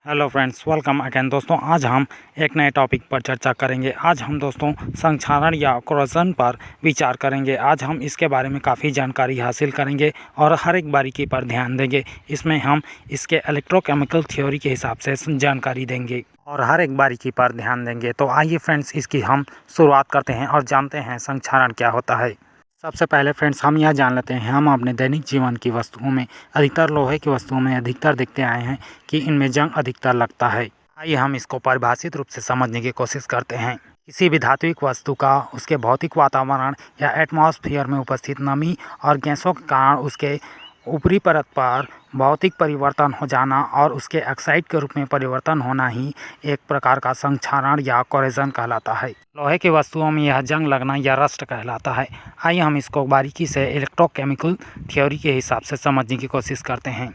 Hello friends, welcome again. दोस्तों, आज हम एक नए टॉपिक पर चर्चा करेंगे। आज हम दोस्तों संक्षारण या कोरोजन पर विचार करेंगे। आज हम इसके बारे में काफ़ी जानकारी हासिल करेंगे और हर एक बारीकी पर ध्यान देंगे। इसमें हम इसके इलेक्ट्रोकेमिकल थ्योरी के हिसाब से जानकारी देंगे और हर एक बारीकी पर ध्यान देंगे। तो आइए फ्रेंड्स, इसकी हम शुरुआत करते हैं और जानते हैं संक्षारण क्या होता है। सबसे पहले फ्रेंड्स, हम यह जान लेते हैं, हम अपने दैनिक जीवन की वस्तुओं में अधिकतर लोहे की वस्तुओं में अधिकतर देखते आए हैं कि इनमें जंग अधिकतर लगता है। आइए हम इसको परिभाषित रूप से समझने की कोशिश करते हैं। किसी भी धात्विक वस्तु का उसके भौतिक वातावरण या एटमॉस्फेयर में उपस्थित नमी और गैसों के कारण उसके ऊपरी परत पर भौतिक परिवर्तन हो जाना और उसके ऑक्साइड के रूप में परिवर्तन होना ही एक प्रकार का संक्षारण या कोरोजन कहलाता है। लोहे की वस्तुओं में यह जंग लगना या रस्ट कहलाता है। आइए हम इसको बारीकी से इलेक्ट्रोकेमिकल थ्योरी के हिसाब से समझने की कोशिश करते हैं।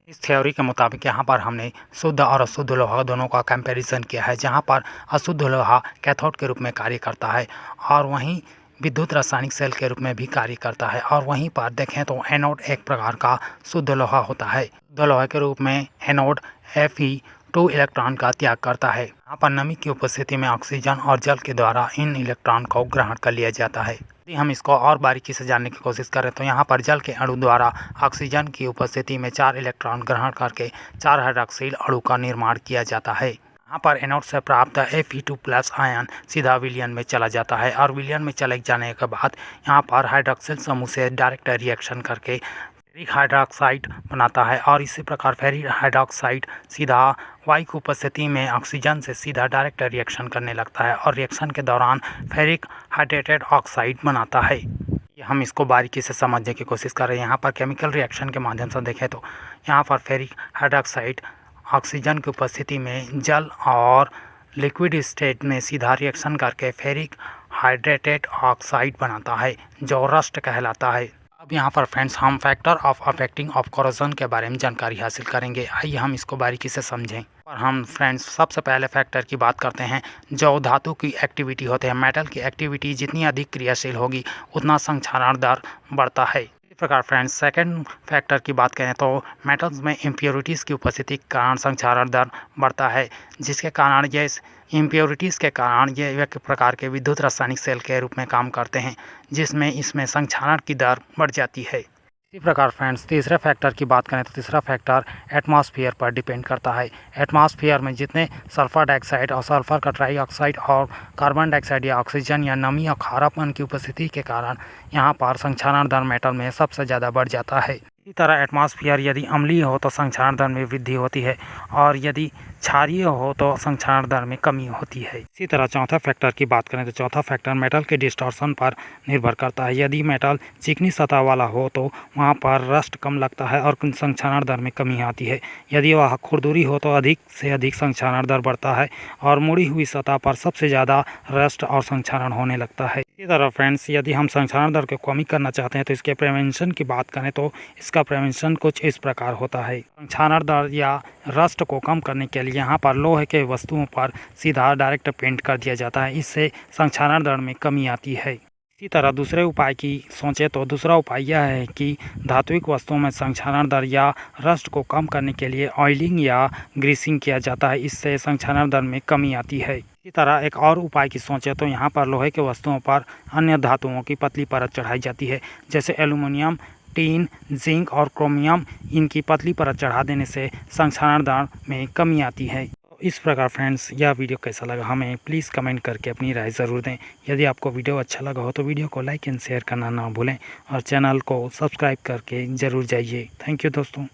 इस थ्योरी के मुताबिक यहाँ पर हमने शुद्ध और अशुद्ध लोहा दोनों का कंपैरिजन किया है, जहाँ पर अशुद्ध लोहा कैथोड के रूप में कार्य करता है और वहीं विद्युत रासायनिक सेल के रूप में भी कार्य करता है। और वहीं पर देखें तो एनोड एक प्रकार का शुद्ध लोहा होता है। शुद्ध लोहे के रूप में एनोड Fe2 इलेक्ट्रॉन का त्याग करता है। यहाँ पर नमी की उपस्थिति में ऑक्सीजन और जल के द्वारा इन इलेक्ट्रॉन को ग्रहण कर लिया जाता है। यदि हम इसको और बारीकी से जानने की कोशिश करें तो यहाँ पर जल के अणु द्वारा ऑक्सीजन की उपस्थिति में 4 इलेक्ट्रॉन ग्रहण करके 4 हाइड्रॉक्सिल अणु का निर्माण किया जाता है। यहाँ पर एनोड से प्राप्त Fe2+ आयन सीधा विलयन में चला जाता है और विलयन में चले जाने के बाद यहाँ पर हाइड्रॉक्सिल समूह से डायरेक्ट रिएक्शन करके फेरिक हाइड्रोक्साइड बनाता है और इसी प्रकार फेरिक हाइड्रोक्साइड सीधा वायु की उपस्थिति में ऑक्सीजन से सीधा डायरेक्ट रिएक्शन करने लगता है और रिएक्शन के दौरान फेरिक हाइड्रेटेड ऑक्साइड बनाता है। हम इसको बारीकी से समझने की कोशिश कर रहे हैं। यहाँ पर केमिकल रिएक्शन के माध्यम से देखें तो यहाँ पर फेरिक हाइड्रोक्साइड ऑक्सीजन की उपस्थिति में जल और लिक्विड स्टेट में सीधा रिएक्शन करके फेरिक हाइड्रेटेड ऑक्साइड बनाता है, जो रस्ट कहलाता है। अब यहाँ पर फ्रेंड्स, हम factor of affecting of corrosion के बारे में जानकारी हासिल करेंगे। आइए हम इसको बारीकी से समझें। और हम फ्रेंड्स सबसे पहले फैक्टर की बात करते हैं जो धातु की एक्टिविटी होते हैं। मेटल की एक्टिविटी जितनी अधिक क्रियाशील होगी उतना संक्षारण दर बढ़ता है। इसी प्रकार फ्रेंड्स, सेकंड फैक्टर की बात करें तो मेटल्स में इम्प्योरिटीज़ की उपस्थिति के कारण संक्षारण दर बढ़ता है, जिसके कारण ये इम्प्योरिटीज़ के कारण ये एक प्रकार के विद्युत रासायनिक सेल के रूप में काम करते हैं, जिसमें इसमें संक्षारण की दर बढ़ जाती है। इसी प्रकार फ्रेंड्स, तीसरे फैक्टर की बात करें तो तीसरा फैक्टर एटमॉस्फेयर पर डिपेंड करता है। एटमॉस्फेयर में जितने सल्फर डाइऑक्साइड और सल्फर का ट्राइऑक्साइड और कार्बन डाइऑक्साइड या ऑक्सीजन या नमी और खारापन की उपस्थिति के कारण यहाँ पर संक्षारण दर मेटल में सबसे ज़्यादा बढ़ जाता है। इसी तरह एटमॉस्फेयर यदि अम्लीय हो तो संक्षारण दर में वृद्धि होती है और यदि क्षारीय हो तो संक्षारण दर में कमी होती है। इसी तरह चौथा फैक्टर की बात करें तो चौथा फैक्टर मेटल के डिस्टॉर्शन पर निर्भर करता है। यदि मेटल चिकनी सतह वाला हो तो वहाँ पर रस्ट कम लगता है और संक्षारण दर में कमी आती है। यदि वह खुरदुरी हो तो अधिक से अधिक संक्षारण दर बढ़ता है और मुड़ी हुई सतह पर सबसे ज़्यादा रस्ट और संक्षारण होने लगता है। इसी तरह फ्रेंड्स, यदि हम संक्षारण दर को कमी करना चाहते हैं तो इसके प्रिवेंशन की बात करें तो इसका प्रिवेंशन कुछ इस प्रकार होता है। संक्षारण दर या रस्ट को कम करने के लिए यहाँ पर लोहे के वस्तुओं पर सीधा डायरेक्ट पेंट कर दिया जाता है। इससे संक्षारण दर में कमी आती है। इसी तरह दूसरे उपाय की सोचें तो दूसरा उपाय यह है कि धात्विक वस्तुओं में संक्षारण दर या रस्ट को कम करने के लिए ऑयलिंग या ग्रीसिंग किया जाता है। इससे संक्षारण दर में कमी आती है। इसी तरह एक और उपाय की सोचें तो यहाँ पर लोहे के वस्तुओं पर अन्य धातुओं की पतली परत चढ़ाई जाती है, जैसे एल्युमिनियम, टीन, जिंक और क्रोमियम। इनकी पतली परत चढ़ा देने से संक्षारण दर में कमी आती है। इस प्रकार फ्रेंड्स, यह वीडियो कैसा लगा हमें प्लीज़ कमेंट करके अपनी राय ज़रूर दें। यदि आपको वीडियो अच्छा लगा हो तो वीडियो को लाइक एंड शेयर करना ना भूलें और चैनल को सब्सक्राइब करके ज़रूर जाइए। थैंक यू दोस्तों।